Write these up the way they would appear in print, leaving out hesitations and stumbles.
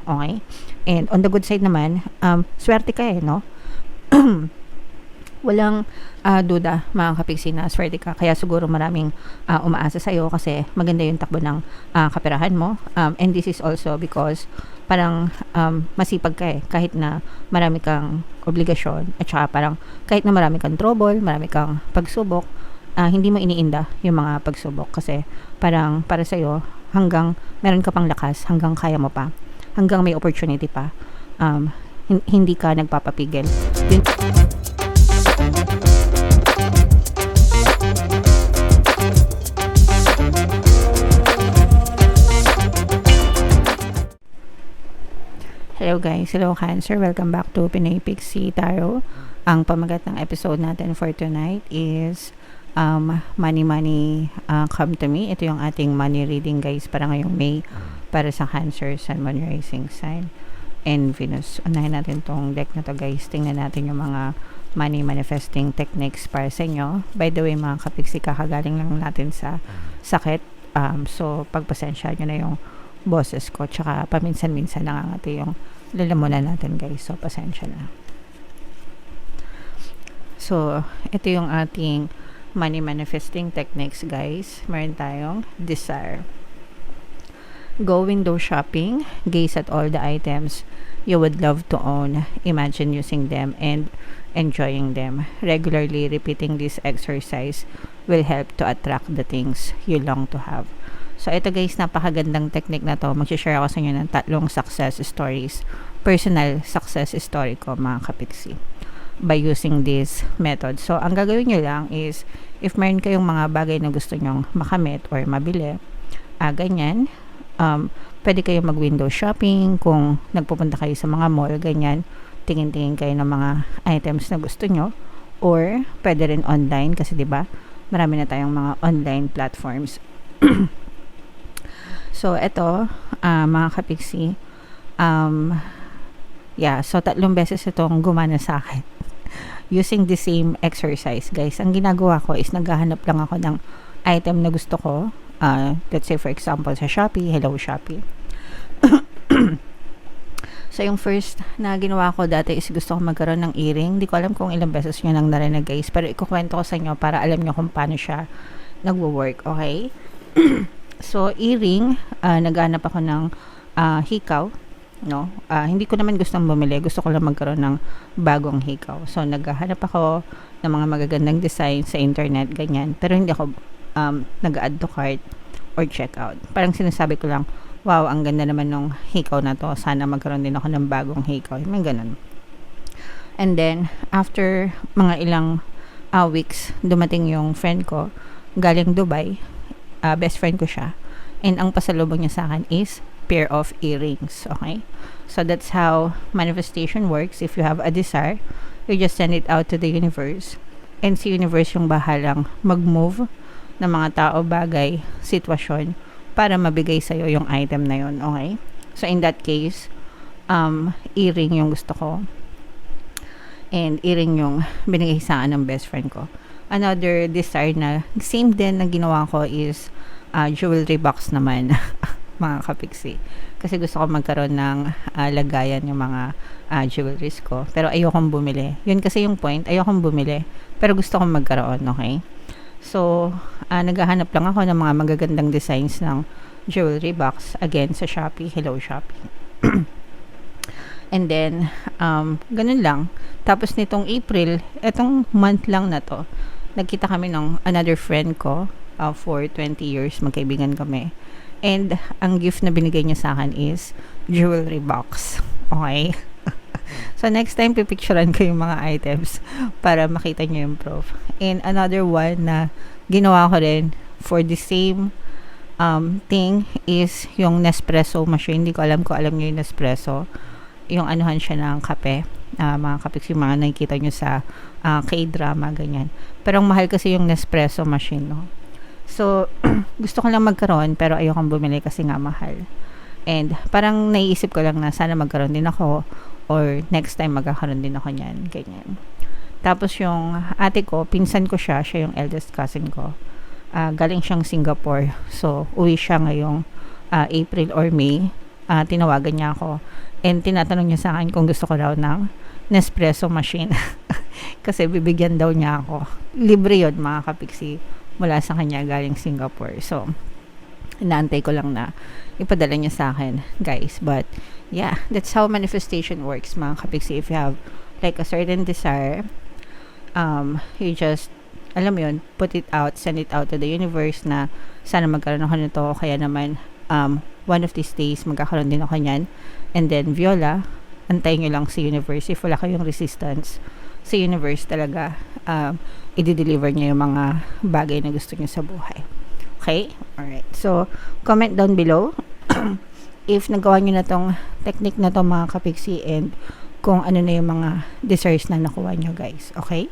Okay? And on the good side naman, swerte ka no? Walang duda mga kapigsi na swerte ka, kaya siguro maraming umaasa sa'yo kasi maganda yung takbo ng kaperahan mo, and this is also because parang masipag ka kahit na marami kang obligasyon, at saka parang kahit na marami kang trouble, marami kang pagsubok, hindi mo iniinda yung mga pagsubok kasi parang para sa'yo hanggang meron ka pang lakas, hanggang kaya mo pa, hanggang may opportunity pa, hindi ka nagpapapigil. Yun. Hello guys, hello Cancer, welcome back to Pinoy Pixie Tarot. Ang pamagat ng episode natin for tonight is Money Come to Me. Ito yung ating money reading guys para ngayong May para sa Cancer, Sun, Moon, Rising Sign and Venus. Unahin natin tong deck na to guys. Tingnan natin yung mga money manifesting techniques para sa inyo. By the way mga kapiksi, kakagaling lang natin sa sakit. So pagpasensya nyo na yung boses ko, tsaka paminsan-minsan nangangati yung lalamunan natin guys, so pasensya na. So ito yung ating money manifesting techniques guys. Meron tayong desire. Go window shopping, gaze at all the items you would love to own, imagine using them and enjoying them. Regularly repeating this exercise will help to attract the things you long to have. So, ito guys, napakagandang technique na to. Mag-share ako sa inyo ng 3 success stories. Personal success story ko, mga kapiksi, by using this method. So, ang gagawin nyo lang is, if meron kayong mga bagay na gusto nyong makamit or mabili, ganyan, pwede kayong mag-window shopping. Kung nagpupunta kayo sa mga mall, ganyan, tingin-tingin kayo ng mga items na gusto nyo. Or, pwede rin online, kasi diba, marami na tayong mga online platforms. So, ito, mga kapiksi, so 3 beses itong gumana sa akin. Using the same exercise, guys. Ang ginagawa ko is naghahanap lang ako ng item na gusto ko. Let's say, for example, sa Shopee. Hello, Shopee. So, yung first na ginawa ko dati is gusto ko magkaroon ng earring. Hindi ko alam kung ilang beses nyo nang narinig, guys. Pero ikukwento ko sa inyo para alam nyo kung paano siya nagwo-work, okay? So, earring, naghanap ako ng hikaw, no? Hindi ko naman gustong bumili. Gusto ko lang magkaroon ng bagong hikaw. So, naghahanap ako ng mga magagandang design sa internet, ganyan. Pero hindi ako nag-add to cart or checkout. Parang sinasabi ko lang, wow, ang ganda naman ng hikaw na to. Sana magkaroon din ako ng bagong hikaw. May ganun. And then, after mga ilang weeks, dumating yung friend ko, galing Dubai. Best friend ko siya, and ang pasalubong niya sa akin is pair of earrings. Okay, so that's how manifestation works. If you have a desire, you just send it out to the universe, and si universe yung bahalang mag-move ng mga tao, bagay, sitwasyon para mabigay sa'yo yung item na yun. Okay, so in that case, earring yung gusto ko, and earring yung binigay sa akin ng best friend ko. Another desire na same din na ginawa ko is jewelry box naman, mga kapiksi. Kasi gusto ko magkaroon ng lagayan yung mga jewelries ko. Pero ayokong bumili. Yun kasi yung point. Ayokong bumili. Pero gusto kong magkaroon, okay? So, naghahanap lang ako ng mga magagandang designs ng jewelry box. Again, sa Shopee. Hello, Shopee. And then, ganun lang. Tapos nitong April, etong month lang na to, nagkita kami ng another friend ko for 20 years. Magkaibigan kami. And ang gift na binigay niya sa akin is jewelry box. Okay? So, next time, pipicturean ko yung mga items para makita niyo yung proof. And another one na ginawa ko rin for the same thing is yung Nespresso machine. Hindi ko alam kung alam niyo yung Nespresso. Yung anuhan siya ng kape. Mga kapiksi, mga nakikita nyo sa K-drama, ganyan. Pero ang mahal kasi yung Nespresso machine, no? So, gusto ko lang magkaroon, pero ayokong bumili kasi nga mahal. And parang naiisip ko lang na sana magkaroon din ako, or next time magkakaroon din ako niyan, ganyan. Tapos yung ate ko, pinsan ko siya yung eldest cousin ko. Galing siyang Singapore. So, uwi siya ngayong April or May. tinawagan niya ako and tinatanong niya sa akin kung gusto ko raw ng Nespresso machine. Kasi bibigyan daw niya ako. Libre yun mga kapiksi mula sa kanya galing Singapore. So, inaantay ko lang na ipadala niya sa akin, guys. But, yeah, that's how manifestation works mga kapiksi. If you have like a certain desire, you just, alam mo yun, put it out, send it out to the universe na sana magkaroon ako nito, kaya naman, one of these days, magkakaroon din ako niyan. And then, Viola, antayin nyo lang sa universe. If wala kayong resistance sa universe talaga, i-deliver niya yung mga bagay na gusto niyo sa buhay. Okay? Alright. So, comment down below if nagawa niyo na tong technique na to mga kapiksi and kung ano na yung mga desires na nakuha niyo, guys. Okay?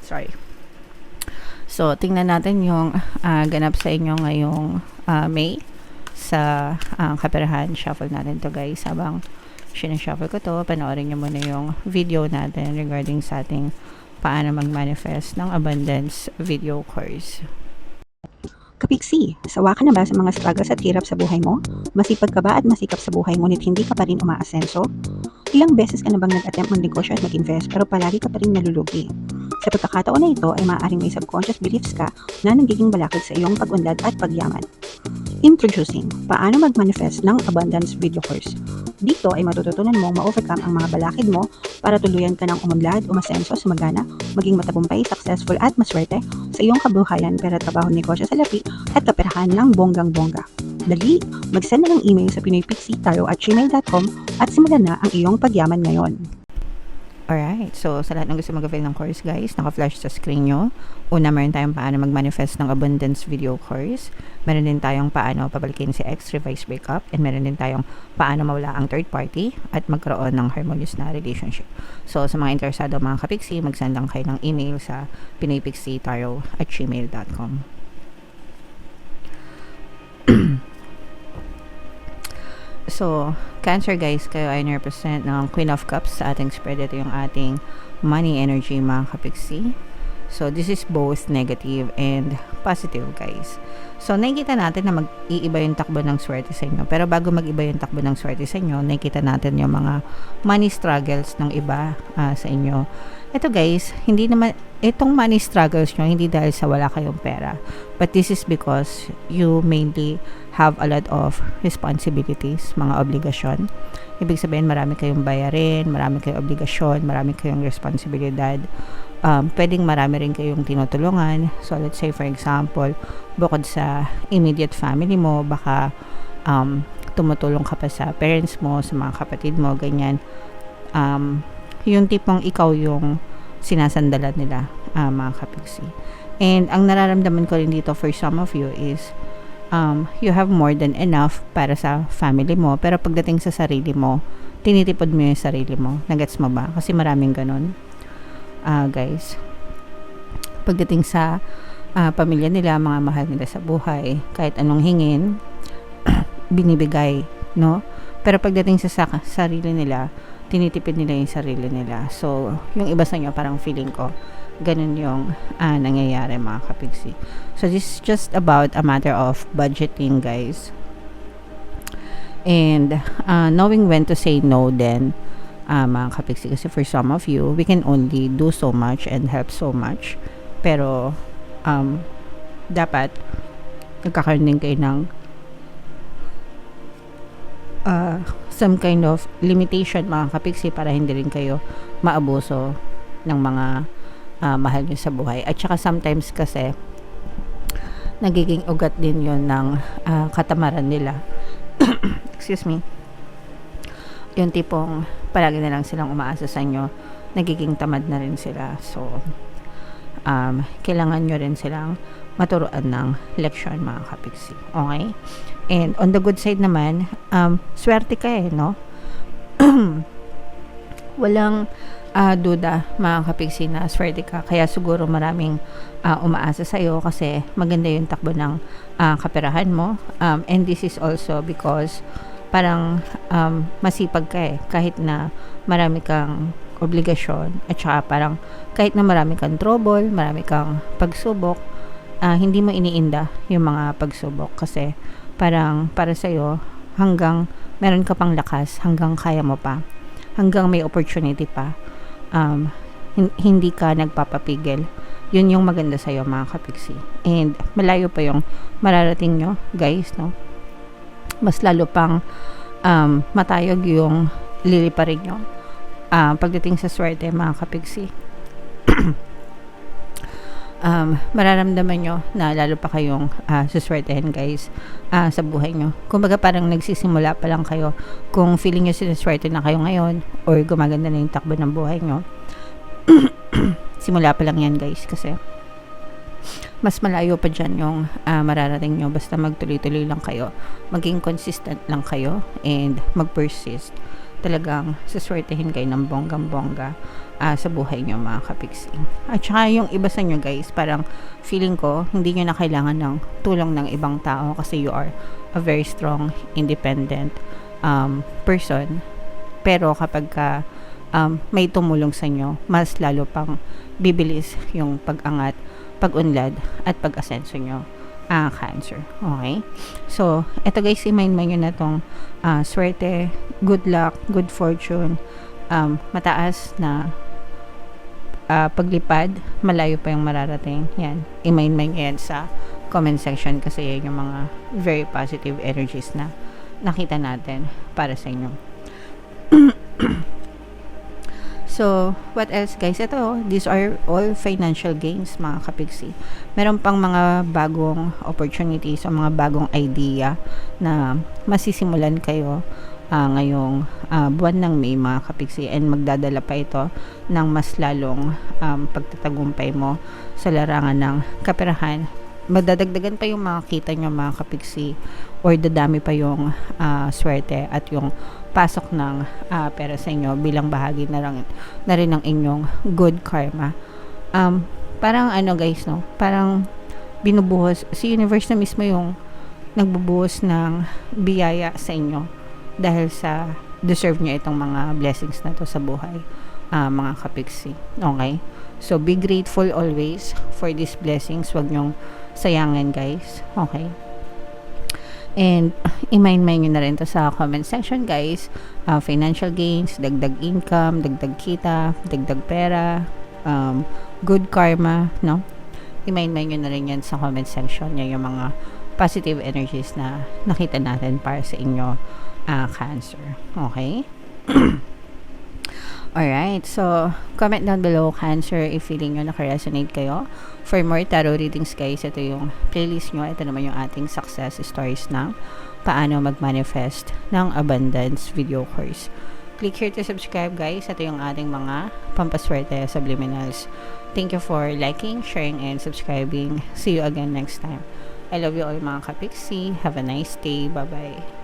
Sorry. So, tingnan natin yung ganap sa inyo ngayong May sa kaperahan. Shuffle natin to, guys. Habang sinashuffle ko to, panoorin nyo muna yung video natin regarding sa ating paano mag-manifest ng abundance video course. Kapiksi, sawa ka na ba sa mga struggles at hirap sa buhay mo? Masipag ka ba at masikap sa buhay ngunit hindi ka pa rin umaasenso? Ilang beses ka na bang nag-attempt mag-negosyo at mag-invest pero palagi ka pa rin nalulugi? Sa pagkakataon na ito ay maaaring may subconscious beliefs ka na nagiging balakid sa iyong pag-unlad at pagyaman. Introducing, paano mag-manifest ng abundance video course. Dito ay matututunan mong ma-overcome ang mga balakid mo para tuluyan ka ng umunlad, umasenso, sumagana, maging matagumpay, successful at maswerte sa iyong kabuhayan, pera, trabaho, negosyo, salapi at kaperahan ng bonggang-bongga. Dali, mag-send na ng email sa pinoypixitaro@gmail.com at simulan na ang iyong pagyaman ngayon. Alright, so sa lahat ng gusto mag-avail ng course, guys, naka-flash sa screen nyo. Una, meron tayong paano mag-manifest ng abundance video course. Meron din tayong paano pabalikin si ex, revise breakup. And meron din tayong paano mawala ang third party at magkaroon ng harmonious na relationship. So sa mga interesado mga kapiksi, mag-send lang kayo ng email sa pinoypixitaro@gmail.com. So, Cancer, guys, kayo ay represent ng Queen of Cups sa ating spread. Ito yung ating money energy mga kapiksi. So, this is both negative and positive, guys. So, nakikita natin na mag-iiba yung takbo ng swerte sa inyo. Pero bago mag-iba yung takbo ng swerte sa inyo, nakikita natin yung mga money struggles ng iba sa inyo. Ito, guys, hindi naman, itong money struggles nyo, hindi dahil sa wala kayong pera. But this is because you mainly have a lot of responsibilities, mga obligasyon. Ibig sabihin, marami kayong bayarin, marami kayong obligasyon, marami kayong responsibilidad. Pwedeng marami rin kayong tinutulungan. So, let's say, for example, bukod sa immediate family mo, baka tumutulong ka pa sa parents mo, sa mga kapatid mo, ganyan. Yung tipong ikaw yung sinasandalan nila, mga kapiksi. And ang nararamdaman ko rin dito for some of you is you have more than enough para sa family mo, pero pagdating sa sarili mo, tinitipod mo yung sarili mo. Nagets mo ba? Kasi maraming ganun, guys. Pagdating sa pamilya nila, mga mahal nila sa buhay, kahit anong hingin, binibigay, no? Pero pagdating sa sarili nila, tinitipid nila yung sarili nila. So, yung iba sa inyo, parang feeling ko, ganun yung nangyayari mga kapigsi. So, this is just about a matter of budgeting, guys. And knowing when to say no then, mga kapigsi. Kasi for some of you, we can only do so much and help so much. Pero, dapat, nagkakaroon din kayo ng some kind of limitation mga kapigsi para hindi rin kayo maabuso ng mga mahal nyo sa buhay. At saka sometimes kasi nagiging ugat din yon ng katamaran nila. Excuse me. Yung tipong palagi na lang silang umaasa sa inyo, nagiging tamad na rin sila. So, kailangan nyo rin silang maturuan ng leksyon mga kapigsi. Okay? And on the good side naman, swerte ka no? Walang duda mga kapigsi na swerte ka. Kaya siguro maraming umaasa sa'yo kasi maganda yung takbo ng kaperahan mo. And this is also because parang masipag ka kahit na marami kang obligasyon at saka parang kahit na marami kang trouble, marami kang pagsubok, hindi mo iniinda yung mga pagsubok kasi parang para sa'yo hanggang meron ka pang lakas, hanggang kaya mo pa, hanggang may opportunity pa, hindi ka nagpapapigil. Yun yung maganda sa'yo, mga kapiksi. And malayo pa yung mararating nyo, guys, no? Mas lalo pang matayog yung liliparin nyo pagdating sa swerte, mga kapiksi. Mararamdaman nyo na lalo pa kayong suswertehin, guys, sa buhay nyo. Kumbaga parang nagsisimula pa lang kayo. Kung feeling nyo sinuswerte na kayo ngayon or gumaganda na yung takbo ng buhay nyo, simula pa lang yan, guys, kasi mas malayo pa dyan yung mararating nyo. Basta magtuloy-tuloy lang kayo, maging consistent lang kayo, and mag-persist. Talagang suswertehin kayo ng bonggang-bongga sa buhay nyo, mga kapiksi. At saka yung iba sa nyo, guys, parang feeling ko hindi nyo na kailangan ng tulong ng ibang tao kasi you are a very strong, independent person. Pero kapag may tumulong sa nyo, mas lalo pang bibilis yung pag-angat, pag-unlad, at pag-asenso nyo, Cancer. Okay? So, eto, guys, i-mind nyo na tong swerte, good luck, good fortune, mataas na paglipad, malayo pa yung mararating. Yan. I-mind nyo yan sa comment section kasi yan yung mga very positive energies na nakita natin para sa inyo. So, what else, guys? Ito, these are all financial gains, mga kapiksi. Meron pang mga bagong opportunities o mga bagong idea na masisimulan kayo ngayong buwan ng May, mga kapiksi, and magdadala pa ito ng mas lalong pagtatagumpay mo sa larangan ng kaperahan. Magdadagdagan pa yung mga kita nyo, mga kapiksi, or dadami pa yung swerte at yung pasok ng pera sa inyo bilang bahagi na rin ng inyong good karma. Parang ano, guys, no? Parang binubuhos, si universe na mismo yung nagbubuhos ng biyaya sa inyo dahil sa deserve nyo itong mga blessings na to sa buhay, mga kapiksi. Okay? So, be grateful always for these blessings. Huwag nyong sayangin, guys. Okay? And i-mind nyo na rin to sa comment section, guys. Financial gains, dagdag income, dagdag kita, dagdag pera, good karma, no? I-mind nyo na rin yan sa comment section. Yan yung mga positive energies na nakita natin para sa inyo, Cancer. Okay? Alright, so comment down below, Cancer, if feeling nyo naka-resonate kayo. For more tarot readings, guys, ito yung playlist nyo. Ito naman yung ating success stories ng paano mag-manifest ng abundance video course. Click here to subscribe, guys. Ito yung ating mga pampaswerte subliminals. Thank you for liking, sharing, and subscribing. See you again next time. I love you all, mga kapiksi. Have a nice day. Bye-bye.